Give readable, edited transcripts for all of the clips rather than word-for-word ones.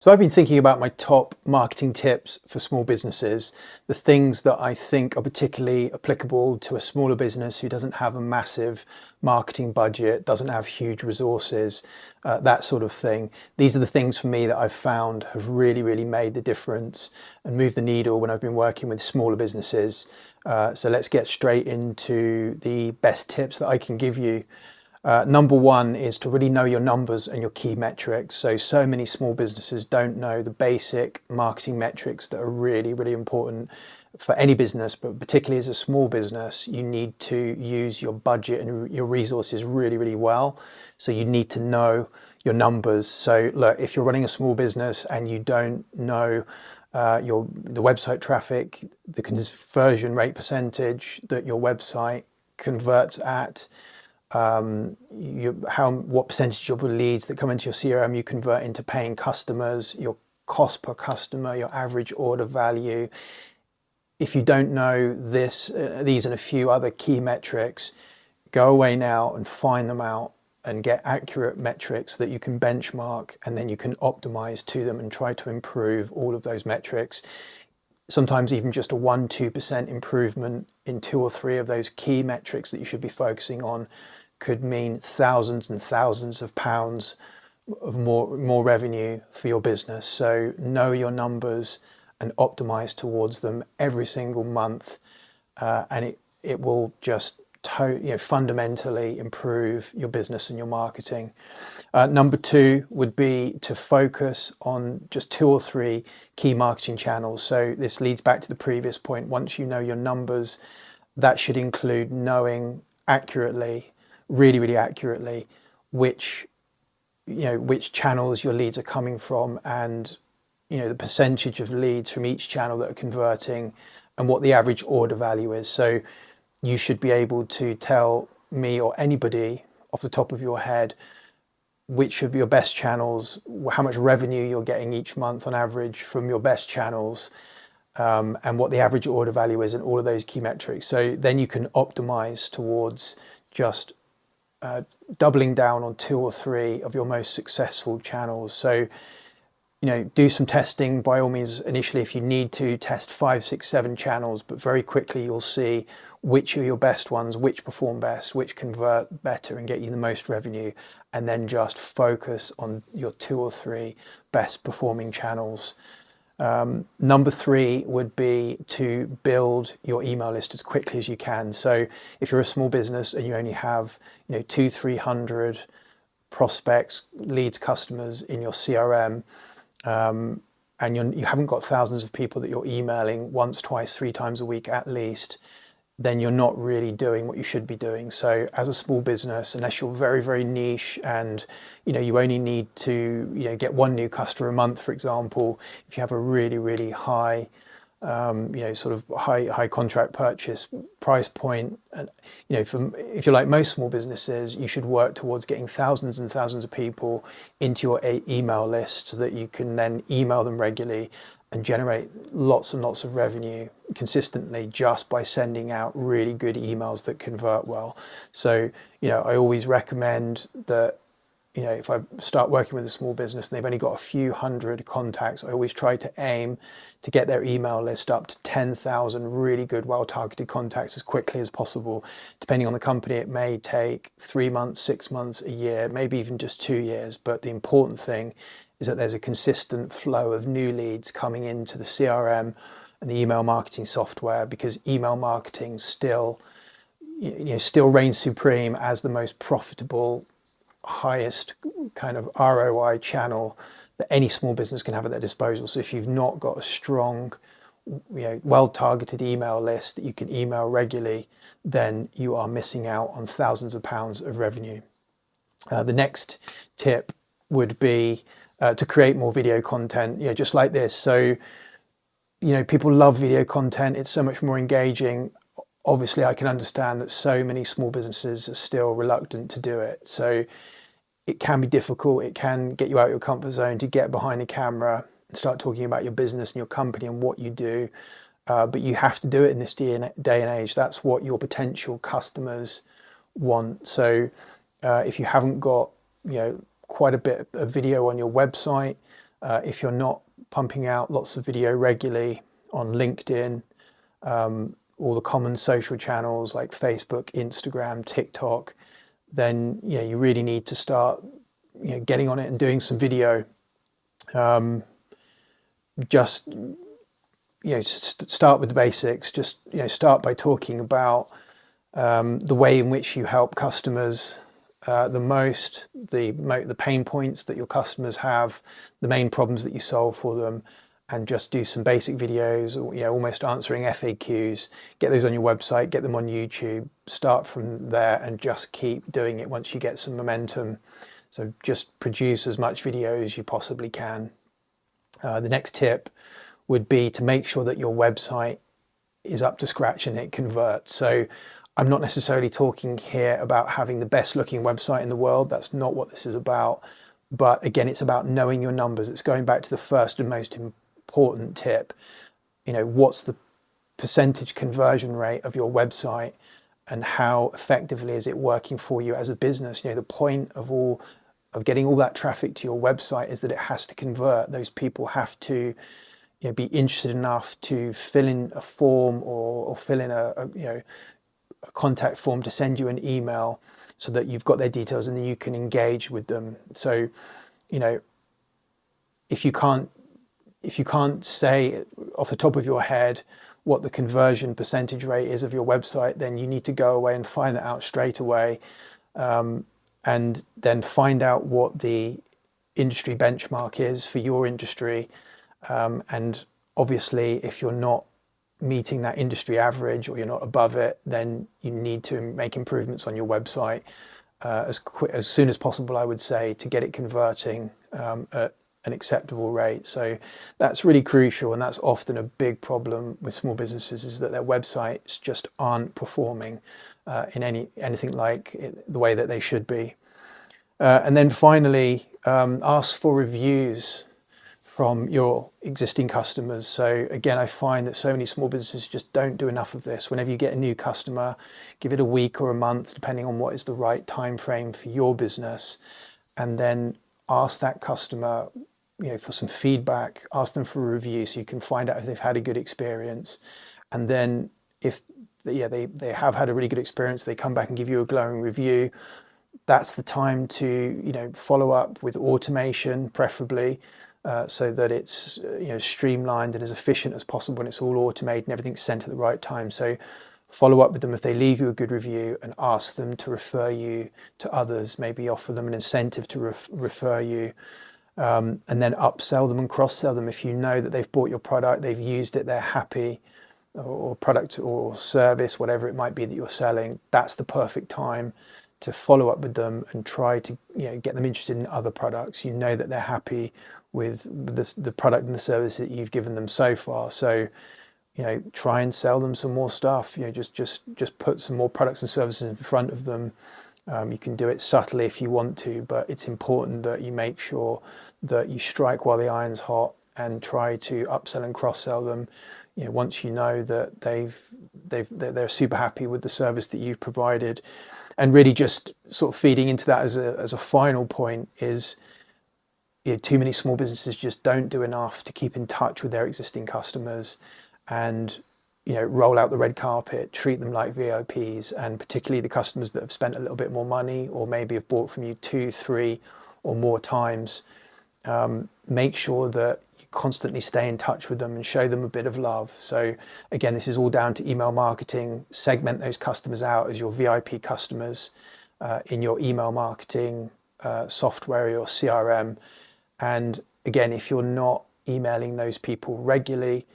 So I've been thinking about my top marketing tips for small businesses, the things that I think are particularly applicable to a smaller business who doesn't have a massive marketing budget, doesn't have huge resources, that sort of thing. These are the things for me that I've found have really made the difference and moved the needle when I've been working with smaller businesses. So let's get straight into the best tips that I can give you. Number one is to really know your numbers and your key metrics. So many small businesses don't know the basic marketing metrics that are really important for any business, but particularly as a small business, you need to use your budget and your resources really well. So you need to know your numbers. So look, if you're running a small business and you don't know the website traffic, the conversion rate percentage that your website converts at, what percentage of the leads that come into your CRM you convert into paying customers, your cost per customer, your average order value. If you don't know these and a few other key metrics, go away now and find them out and get accurate metrics that you can benchmark, and then you can optimize to them and try to improve all of those metrics. Sometimes even just a 1-2% improvement in 2 or 3 of those key metrics that you should be focusing on could mean thousands and thousands of pounds of more revenue for your business. So know your numbers and optimize towards them every single month, and it will just fundamentally improve your business and your marketing. Number 2 would be to focus on just 2 or 3 key marketing channels. So this leads back to the previous point. Once you know your numbers, that should include knowing accurately, really accurately, which channels your leads are coming from, and the percentage of leads from each channel that are converting, and what the average order value is. So you should be able to tell me or anybody off the top of your head which of your best channels, how much revenue you're getting each month on average from your best channels, and what the average order value is, and all of those key metrics. So then you can optimize towards just doubling down on 2 or 3 of your most successful channels. So do some testing by all means initially. If you need to, test 5, 6, 7 channels, but very quickly you'll see which are your best ones, which perform best, which convert better and get you the most revenue, and then just focus on your 2 or 3 best performing channels. Number 3 would be to build your email list as quickly as you can. So if you're a small business and you only have 200-300 prospects, leads, customers in your CRM, and you haven't got thousands of people that you're emailing once, twice, 3 times a week at least, then you're not really doing what you should be doing. So as a small business, unless you're very niche and you only need to get 1 new customer a month, for example, if you have a really high sort of high contract purchase price point, and if you're like most small businesses, you should work towards getting thousands and thousands of people into your email list so that you can then email them regularly and generate lots and lots of revenue consistently just by sending out really good emails that convert well. So I always recommend that if I start working with a small business and they've only got a few hundred contacts, I always try to aim to get their email list up to 10,000 really good, well-targeted contacts as quickly as possible. Depending on the company, it may take 3 months, 6 months, a year, maybe even just 2 years. But the important thing is that there's a consistent flow of new leads coming into the CRM and the email marketing software, because email marketing still reigns supreme as the most profitable, highest kind of ROI channel that any small business can have at their disposal. So if you've not got a strong, well-targeted email list that you can email regularly, then you are missing out on thousands of pounds of revenue. The next tip would be to create more video content, just like this. So people love video content. It's so much more engaging. Obviously, I can understand that so many small businesses are still reluctant to do it. So it can be difficult. It can get you out of your comfort zone to get behind the camera and start talking about your business and your company and what you do. But you have to do it in this day and age. That's what your potential customers want. So if you haven't got, quite a bit of video on your website, If you're not pumping out lots of video regularly on LinkedIn, all the common social channels like Facebook, Instagram, TikTok, then you really need to start getting on it and doing some video. Just start with the basics. Just start by talking about the way in which you help customers the most, the pain points that your customers have, the main problems that you solve for them, and just do some basic videos, almost answering FAQs. Get those on your website, get them on YouTube, start from there and just keep doing it once you get some momentum. So just produce as much video as you possibly can. The next tip would be to make sure that your website is up to scratch and it converts. So I'm not necessarily talking here about having the best looking website in the world. That's not what this is about. But again, it's about knowing your numbers. It's going back to the first and most important tip. What's the percentage conversion rate of your website and how effectively is it working for you as a business? The point of getting all that traffic to your website is that it has to convert. Those people have to be interested enough to fill in a form or fill in a contact form to send you an email so that you've got their details and then you can engage with them. So, if you can't say off the top of your head what the conversion percentage rate is of your website, then you need to go away and find that out straight away. And then find out what the industry benchmark is for your industry. And obviously, if you're not meeting that industry average or you're not above it, then you need to make improvements on your website as soon as possible, I would say, to get it converting at an acceptable rate. So that's really crucial, and that's often a big problem with small businesses, is that their websites just aren't performing in anything like the way that they should be. And then finally, ask for reviews from your existing customers. So again, I find that so many small businesses just don't do enough of this. Whenever you get a new customer, give it a week or a month, depending on what is the right time frame for your business, and then ask that customer for some feedback, ask them for a review so you can find out if they've had a good experience. And then if they have had a really good experience, they come back and give you a glowing review, that's the time to follow up with automation, preferably, so that it's streamlined and as efficient as possible, and it's all automated and everything's sent at the right time. So follow up with them if they leave you a good review and ask them to refer you to others, maybe offer them an incentive to refer you, and then upsell them and cross-sell them. If you know that they've bought your product, they've used it, they're happy, or product or service, whatever it might be that you're selling, that's the perfect time to follow up with them and try to get them interested in other products. You know that they're happy with the product and the service that you've given them so far. So try and sell them some more stuff. Just put some more products and services in front of them. You can do it subtly if you want to, but it's important that you make sure that you strike while the iron's hot and try to upsell and cross-sell them. Once you know that they're super happy with the service that you've provided. And really just sort of feeding into that as a final point is, too many small businesses just don't do enough to keep in touch with their existing customers and roll out the red carpet, treat them like VIPs, and particularly the customers that have spent a little bit more money or maybe have bought from you 2, 3 or more times. Make sure that you constantly stay in touch with them and show them a bit of love. So again, this is all down to email marketing. Segment those customers out as your VIP customers in your email marketing software or your CRM. And again, if you're not emailing those people regularly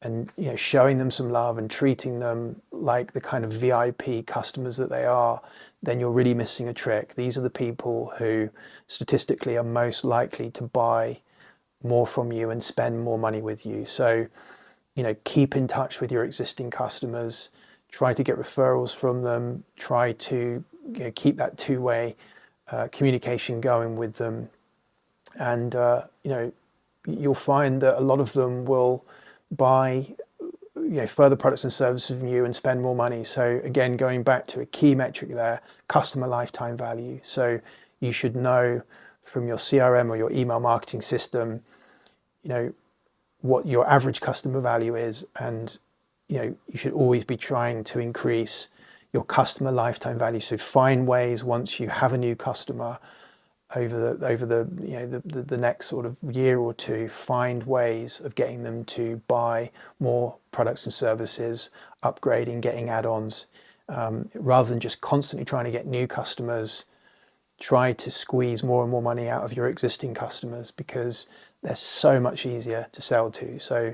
and showing them some love and treating them like the kind of VIP customers that they are, then you're really missing a trick. These are the people who statistically are most likely to buy more from you and spend more money with you. So keep in touch with your existing customers, try to get referrals from them, try to keep that two-way communication going with them. And you'll find that a lot of them will buy further products and services from you and spend more money. So again, going back to a key metric there, customer lifetime value. So you should know from your CRM or your email marketing system what your average customer value is, and you should always be trying to increase your customer lifetime value. So find ways, once you have a new customer, over the next sort of year or two, find ways of getting them to buy more products and services, upgrading, getting add-ons, rather than just constantly trying to get new customers. Try to squeeze more and more money out of your existing customers, because they're so much easier to sell to. So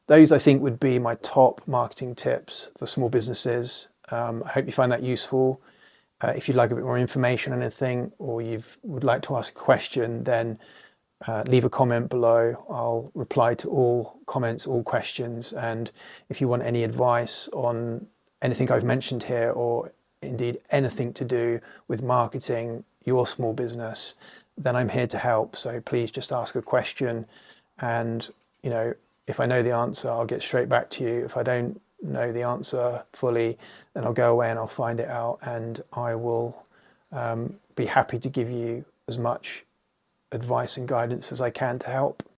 those, I think, would be my top marketing tips for small businesses. I hope you find that useful. If you'd like a bit more information on anything, or you would like to ask a question, then leave a comment below. I'll reply to all comments, all questions. And if you want any advice on anything I've mentioned here, or indeed anything to do with marketing your small business, then I'm here to help. So please just ask a question, and if I know the answer, I'll get straight back to you. If I don't know the answer fully, then I'll go away and I'll find it out, and I will be happy to give you as much advice and guidance as I can to help.